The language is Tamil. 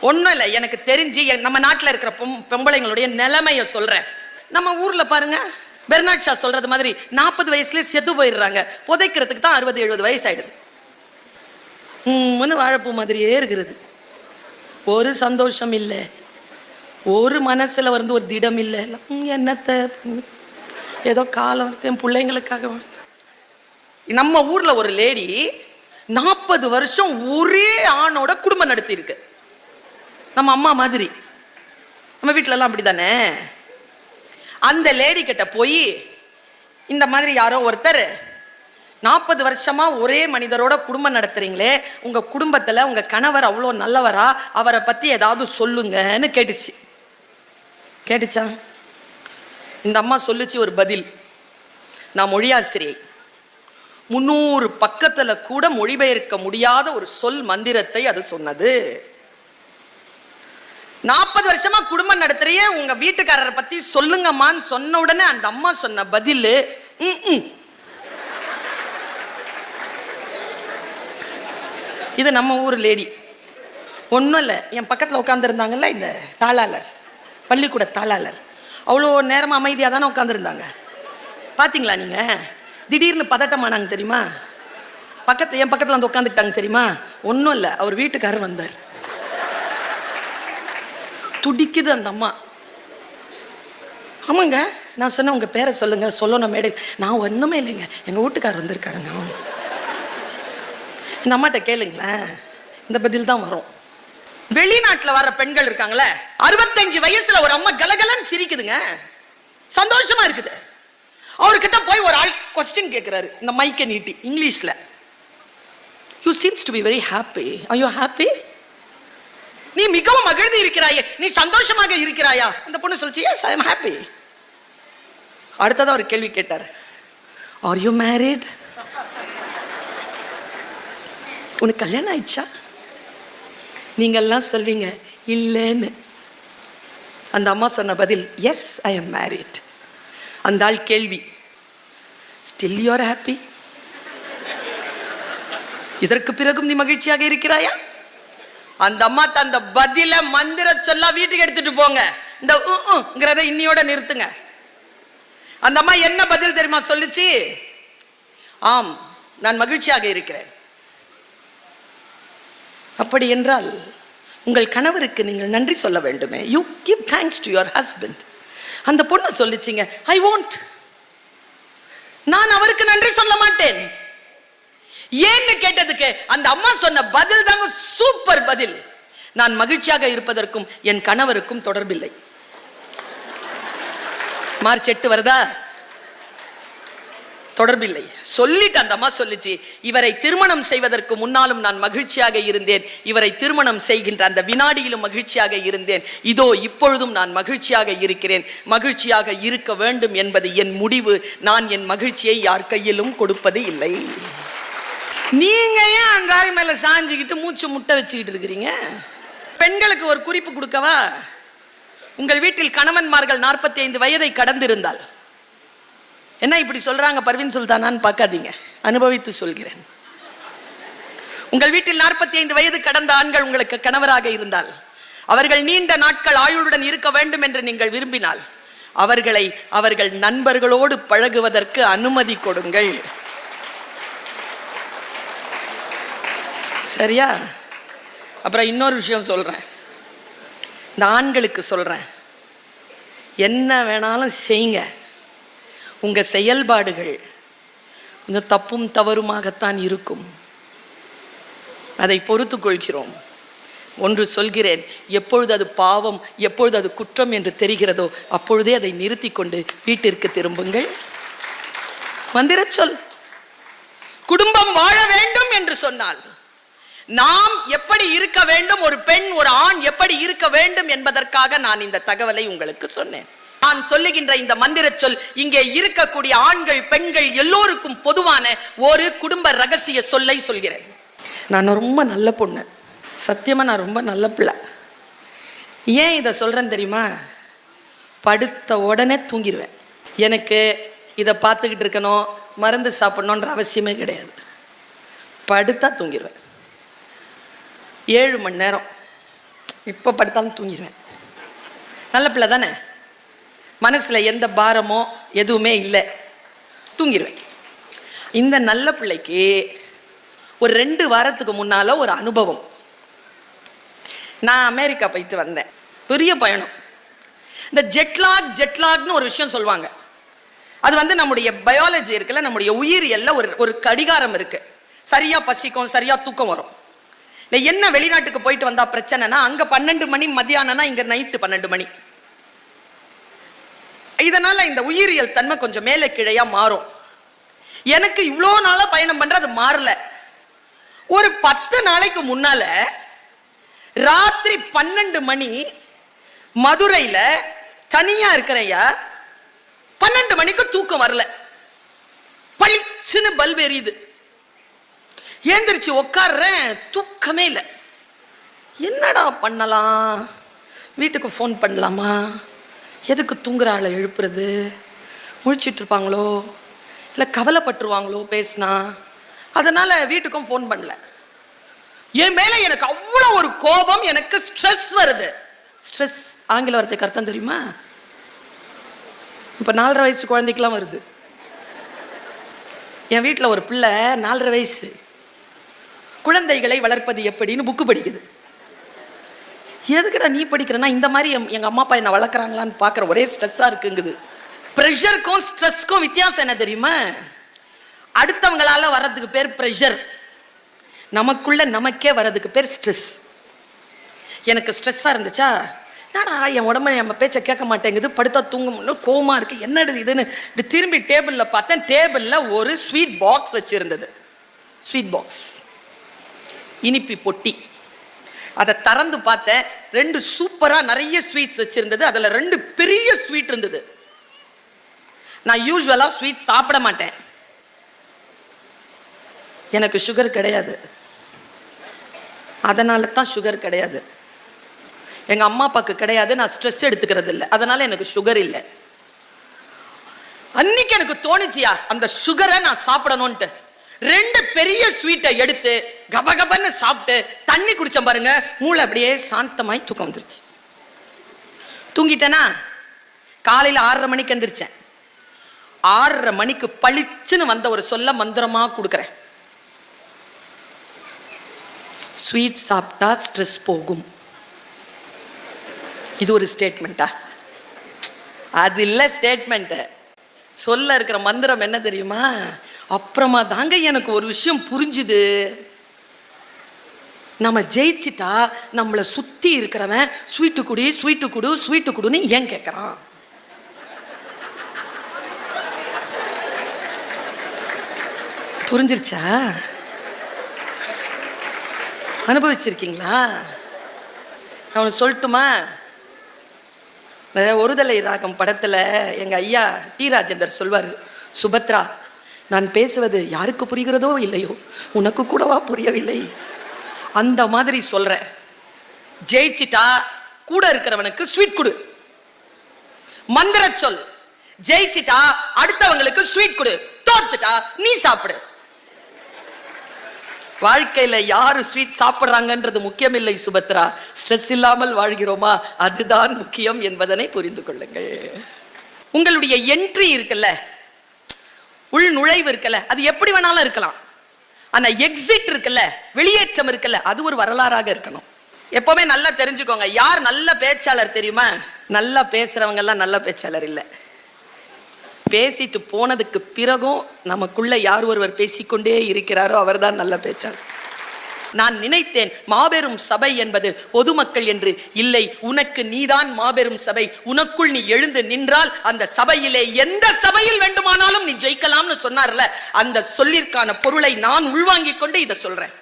ஒன்றும் இல்லை, எனக்கு தெரிஞ்சு நம்ம நாட்டில் இருக்கிற பொம்பளைங்களுடைய நிலைமையை சொல்கிறேன். நம்ம ஊரில் பாருங்க, பெர்னாட் ஷா சொல்றது மாதிரி 40 வயசுல செத்து போயிடுறாங்க. புதைக்கிறதுக்கு தான் 60-70 வயசு ஆயிடுது. வாழைப்பூ மாதிரியே இருக்கிறது. ஒரு சந்தோஷம் இல்லை, ஒரு மனசுல வந்து ஒரு திடம் இல்லை. என்னத்தை ஏதோ காலம் என் பிள்ளைங்களுக்காக. நம்ம ஊர்ல ஒரு லேடி 40 வருஷம் ஒரே ஆணோட குடும்பம் நடத்தி இருக்கு. நம்ம அம்மா மாதிரி. நம்ம வீட்டுல எல்லாம் அப்படித்தானே. அந்த லேடி கிட்ட போய் இந்த மாதிரி யாரோ ஒருத்தர் 40 வருஷமா ஒரே மனிதரோட குடும்பம் நடத்துறீங்களே, உங்க குடும்பத்துல உங்க கணவர் அவ்வளோ நல்லவரா, அவரை பத்தி ஏதாவது சொல்லுங்கன்னு கேட்டுச்சா? இந்த அம்மா சொல்லுச்சு ஒரு பதில். நான் மொழியாசிரியை, 300 பக்கத்துல கூட மொழிபெயர்க்க முடியாத ஒரு சொல் மந்திரத்தை அது சொன்னது. 40 வருஷமா குடும்பம் நடத்துறிய உங்க வீட்டுக்காரரை பத்தி சொல்லுங்கம்மான்னு சொன்ன உடனே அந்த அம்மா சொன்ன பதில், இது நம்ம ஊர் லேடி. ஒன்றும் இல்லை, என் பக்கத்தில் உட்காந்துருந்தாங்கல்ல இந்த தாளாளர், பள்ளிக்கூட தாளாளர், அவ்வளோ நேரமாக அமைதியாக தானே உட்காந்துருந்தாங்க. பார்த்தீங்களா நீங்கள்? திடீர்னு பதட்டமானாங்க தெரியுமா? என் பக்கத்தில் வந்து உட்காந்துக்கிட்டாங்க தெரியுமா? ஒன்றும் இல்லை, அவர் வீட்டுக்காரர் வந்தார். துடிக்குது அந்த அம்மா. ஆமாங்க, நான் சொன்னேன் உங்கள் பேரை சொல்லுங்க. சொல்லணும் மேடை. நான் ஒன்றுமே இல்லைங்க, எங்கள் வீட்டுக்காரர் வந்திருக்காருங்க. இந்த அம்மாட்ட கேளுங்களேன், இந்த பதில் தான் வரும். வெளிநாட்டில் வர்ற பெண்கள் இருக்காங்களே, 65 வயசுல ஒரு அம்மா கலகலன்னு சிரிக்குதுங்க, சந்தோஷமா இருக்குது. அவர்கிட்ட போய் ஒரு ஆள் கொஸ்டின் கேட்கிறாரு, இந்த மைக்கை நீட்டி இங்கிலீஷ்ல. You seems to be very happy, are you happy? நீ மிகவும் மகிழ்ந்து இருக்கிறாயே, நீ சந்தோஷமாக இருக்கிறாயா? அந்த பொண்ணு சொல்லிச்சு, எஸ் ஐ அம் ஹாப்பி. அடுத்ததா ஒரு கேள்வி கேட்டார், ஆர் யூ மேரிட்? உனக்கு கல்யாணம் ஆயிடுச்சா? நீங்கள்லாம் சொல்வீங்க இல்லைன்னு. அந்த அம்மா சொன்ன பதில், எஸ் ஐ அம் மேரிட். அந்த ஆள் கேள்வி, ஸ்டில் யூ ஆர் ஹாப்பி? இதற்கு பிறகும் நீ மகிழ்ச்சியாக இருக்கிறாயா? அந்த அம்மா அந்த பதில மந்திர சொல்ல வீட்டுக்கு எடுத்துட்டு போங்க, இந்த இன்னியோட நிறுத்துங்க. அந்த அம்மா என்ன பதில் தெரியுமா சொல்லுச்சு? ஆம், நான் மகிழ்ச்சியாக இருக்கிறேன். அப்படி என்றால் உங்கள் கணவருக்கு நீங்கள் நன்றி சொல்ல வேண்டுமே. You give thanks to your husband. அந்த பொண்ணு சொல்லிச்சிங்க, ஐ வாண்ட், நான் அவருக்கு நன்றி சொல்ல மாட்டேன். ஏன்னு கேட்டதுக்கு அந்த அம்மா சொன்ன பதில் தாங்க சூப்பர் பதில். நான் மகிழ்ச்சியாக இருப்பதற்கும் என் கணவருக்கும் தொடர்பில்லை. மார்ச் 8 வருதா? தொடர்பில்லை சொல்லிட்டு அந்த அம்மா சொல்லிச்சு, இவரை திருமணம் செய்வதற்கு முன்னாலும் நான் மகிழ்ச்சியாக இருந்தேன், இவரை திருமணம் செய்கின்ற அந்த வினாடியிலும் மகிழ்ச்சியாக இருந்தேன், இதோ இப்பொழுதும் நான் மகிழ்ச்சியாக இருக்கிறேன். மகிழ்ச்சியாக இருக்க வேண்டும் என்பது என் முடிவு. நான் என் மகிழ்ச்சியை யார் கையிலும் கொடுப்பது இல்லை. நீங்க ஏன் அந்த ஆள் மேல சாஞ்சிக்கிட்டு மூச்சு முட்டை வச்சுக்கிட்டு இருக்கிறீங்க? பெண்களுக்கு ஒரு குறிப்பு கொடுக்கவா? உங்கள் வீட்டில் கணவன்மார்கள் 45 வயதை கடந்திருந்தால், என்ன இப்படி சொல்றாங்க பர்வீன் சுல்தானான்னு பார்க்காதீங்க, அனுபவித்து சொல்கிறேன். உங்கள் வீட்டில் 45 வயது கடந்த ஆண்கள் உங்களுக்கு கணவராக இருந்தால், அவர்கள் நீண்ட நாட்கள் ஆயுளுடன் இருக்க வேண்டும் என்று நீங்கள் விரும்பினால், அவர்களை அவர்கள் நண்பர்களோடு பழகுவதற்கு அனுமதி கொடுங்கள். சரியா? அப்புறம் இன்னொரு விஷயம் சொல்றேன், இந்த ஆண்களுக்கு சொல்றேன், என்ன வேணாலும் செய்யுங்க, உங்க செயல்பாடுகள் கொஞ்சம் தப்பும் தவறுமாகத்தான் இருக்கும், அதை பொறுத்து கொள்கிறோம். ஒன்று சொல்கிறேன், எப்பொழுது அது பாவம், எப்பொழுது அது குற்றம் என்று தெரிகிறதோ அப்பொழுதே அதை நிறுத்தி கொண்டு வீட்டிற்கு திரும்புங்கள். மந்திர சொல். குடும்பம் வாழ வேண்டும் என்று சொன்னால் நாம் எப்படி இருக்க வேண்டும், ஒரு பெண் ஒரு ஆண் எப்படி இருக்க வேண்டும் என்பதற்காக நான் இந்த தகவலை உங்களுக்கு சொன்னேன். நான் சொல்லுகின்ற இந்த மந்திர சொல் இங்கே இருக்கக்கூடிய ஆண்கள் பெண்கள் எல்லோருக்கும் பொதுவான ஒரு குடும்ப ரகசிய சொல்லை சொல்கிறேன். நான் ரொம்ப நல்ல பொண்ணு, சத்தியமா நான் ரொம்ப நல்ல பிள்ளை. ஏன் இதை சொல்றேன் தெரியுமா? படுத்த உடனே தூங்கிடுவேன். எனக்கு இதை பார்த்துக்கிட்டு இருக்கணும், மருந்து சாப்பிடணுன்ற அவசியமே கிடையாது. படுத்தா தூங்கிடுவேன். 7 மணி நேரம் இப்போ படுத்தாலும் தூங்கிடுவேன். நல்ல பிள்ளை தானே, மனசில் எந்த பாரமோ எதுவுமே இல்லை, தூங்கிடுவேன். இந்த நல்ல பிள்ளைக்கு ஒரு 2 வாரத்துக்கு முன்னால ஒரு அனுபவம். நான் அமெரிக்கா போயிட்டு வந்தேன், பெரிய பயணம். இந்த ஜெட்லாக்னு ஒரு விஷயம் சொல்லுவாங்க. அது வந்து நம்முடைய பயாலஜி இருக்குல்ல, நம்முடைய உயிரியல்ல ஒரு கடிகாரம் இருக்கு. சரியா பசிக்கும், சரியா தூக்கம் வரும். என்ன வெளிநாட்டுக்கு போயிட்டு வந்தா பிரச்சனைனா, அங்க 12 மணி மத்தியானம்னா இங்க நைட்டு 12 மணி. இதனால இந்த உயிரியல் தன்மை கொஞ்சம் மேலே கீழையா மாறும். எனக்கு இவ்வளோ நாளா பயணம் பண்ற அது மாறல. ஒரு 10 நாளைக்கு முன்னால ராத்திரி 12 மணி மதுரையில தனியா இருக்கிறையா, 12 மணிக்கு தூக்கம் வரல. பளிச்சுன்னு பல்ப் எரியுது. ஏந்திரிச்சு உட்கார்றேன், தூக்கமே இல்லை. என்னடா பண்ணலாம், வீட்டுக்கு ஃபோன் பண்ணலாமா, எதுக்கு தூங்குற ஆளை எழுப்புறது, முழிச்சிட்டு இருப்பாங்களோ இல்லை கவலைப்பட்டுருவாங்களோ பேசினா, அதனால வீட்டுக்கும் ஃபோன் பண்ணல. என் மேல எனக்கு அவ்வளோ ஒரு கோபம், எனக்கு ஸ்ட்ரெஸ் வருது. ஸ்ட்ரெஸ் ஆங்கில வார்த்தைக்கு அர்த்தம் தெரியுமா? இப்போ 4.5 வயசு குழந்தைக்கெல்லாம் வருது. என் வீட்டில் ஒரு பிள்ளை 4.5 வயசு, குழந்தைகளை வளர்ப்பது எப்படின்னு புக்கு படிக்குது. எதுக்குடா நீ படிக்கிறனா, இந்த மாதிரி எங்க அம்மா அப்பா என்ன வளர்க்குறாங்களான்னு பார்க்குற, ஒரே ஸ்ட்ரெஸ்ஸாக இருக்குங்குது. ப்ரெஷருக்கும் ஸ்ட்ரெஸ்க்கும் வித்தியாசம் என்ன தெரியுமா? அடுத்தவங்களால வர்றதுக்கு பேர் ப்ரெஷர், நமக்குள்ள நமக்கே வர்றதுக்கு பேர் ஸ்ட்ரெஸ். எனக்கு ஸ்ட்ரெஸ்ஸாக இருந்துச்சா, என்னடா என் உடம்பு நம்ம பேச்சை கேட்க மாட்டேங்குது, படுத்தா தூங்க முடியல, கோவமா இருக்கு, என்னது இதுன்னு திரும்பி டேபிளில் பார்த்தேன். டேபிளில் ஒரு ஸ்வீட் பாக்ஸ் வச்சிருந்தது. ஸ்வீட் பாக்ஸ், இனிப்பி பொட்டி. அதை திறந்து பார்த்தேன், 2 சூப்பரா நிறைய ஸ்வீட்ஸ் வச்சிருந்தது. அதில் 2 பெரிய ஸ்வீட் இருந்தது. நான் யூஸ்வலா ஸ்வீட் சாப்பிட மாட்டேன், எனக்கு சுகர் கிடையாது, அதனால தான் சுகர் கிடையாது. எங்க அம்மா அப்பாவுக்கு கிடையாது, நான் ஸ்ட்ரெஸ் எடுத்துக்கிறது இல்லை, அதனால எனக்கு சுகர் இல்லை. அன்னைக்கு எனக்கு தோணுச்சியா அந்த சுகரை நான் சாப்பிடணும்ட்டு 2 பெரிய ஸ்வீட்டை எடுத்து கபகபன்னு சாப்பிட்டு தண்ணி குடிச்சேன் பாருங்க, மூளை அப்படியே சாந்தமாய் தூக்கம் வந்துருச்சு. தூங்கிட்டேனா, காலையில் 6:30 மணிக்கு எந்திரிச்சேன். 6:30 மணிக்கு பளிச்சுன்னு வந்த ஒரு சொல்ல மந்திரமா கொடுக்குறேன். ஸ்வீட் சாப்பிட்டா ஸ்ட்ரெஸ் போகும். இது ஒரு ஸ்டேட்மெண்டா? அது இல்லை ஸ்டேட்மெண்ட். சொல்ல இருக்கிற மந்திரம் என்ன தெரியுமா? அப்புறமா தாங்க எனக்கு ஒரு விஷயம் புரிஞ்சுது. நம்ம ஜெயிச்சிட்டா நம்மளை சுத்தி இருக்கிறவன் ஸ்வீட்டு குடி ஸ்வீட்டு குடு ஸ்வீட்டு குடுன்னு ஏன் கேட்கறான்? புரிஞ்சிருச்சா? அனுபவிச்சிருக்கீங்களா? அவனுக்கு சொல்லட்டுமா? ஒருதலை ராகம் படத்துல எங்க ஐயா டி ராஜேந்தர் சொல்வார், சுபத்ரா, நான் பேசுவது யாருக்கு புரிகிறதோ இல்லையோ, உனக்கு கூடவா புரியவில்லை? அந்த மாதிரி சொல்றேன். ஜெயிச்சிட்டா கூட இருக்கிறவனுக்கு ஸ்வீட் கொடு, மந்திர சொல். ஜெயிச்சிட்டா அடுத்தவங்களுக்கு ஸ்வீட் கொடு, தோத்துட்டா நீ சாப்பிடு. வாழ்க்கையில யாரு ஸ்வீட் சாப்பிட்றாங்கன்றது முக்கியம் இல்லை சுபத்ரா, ஸ்ட்ரெஸ் இல்லாமல் வாழ்கிறோமா அதுதான் முக்கியம் என்பதனை புரிந்து கொள்ளுங்கள். உங்களுடைய என்ட்ரி இருக்குல்ல, உள் நுழைவு இருக்குல்ல, அது எப்படி வேணாலும் இருக்கலாம். ஆனா எக்ஸிட் இருக்குல்ல, வெளியேற்றம் இருக்குல்ல, அது ஒரு வரலாறாக இருக்கணும். எப்பவுமே நல்லா தெரிஞ்சுக்கோங்க, யார் நல்ல பேச்சாளர் தெரியுமா? நல்லா பேசுறவங்க எல்லாம் நல்ல பேச்சாளர் இல்லை. பேசிட்டு போனதுக்கு பிறகும் நமக்குள்ள யார் ஒருவர் பேசிக்கொண்டே இருக்கிறாரோ அவர்தான் நல்ல பேச்சாளர். நான் நினைத்தேன் மாபெரும் சபை என்பது பொதுமக்கள் என்று. இல்லை, உனக்கு நீதான் மாபெரும் சபை. உனக்குள் நீ எழுந்து நின்றால் அந்த சபையிலே எந்த சபையில் வேண்டுமானாலும் நீ ஜெயிக்கலாம்னு சொன்னார்ல, அந்த சொல்லிற்கான பொருளை நான் உள்வாங்கிக் கொண்டு இதை சொல்றேன்.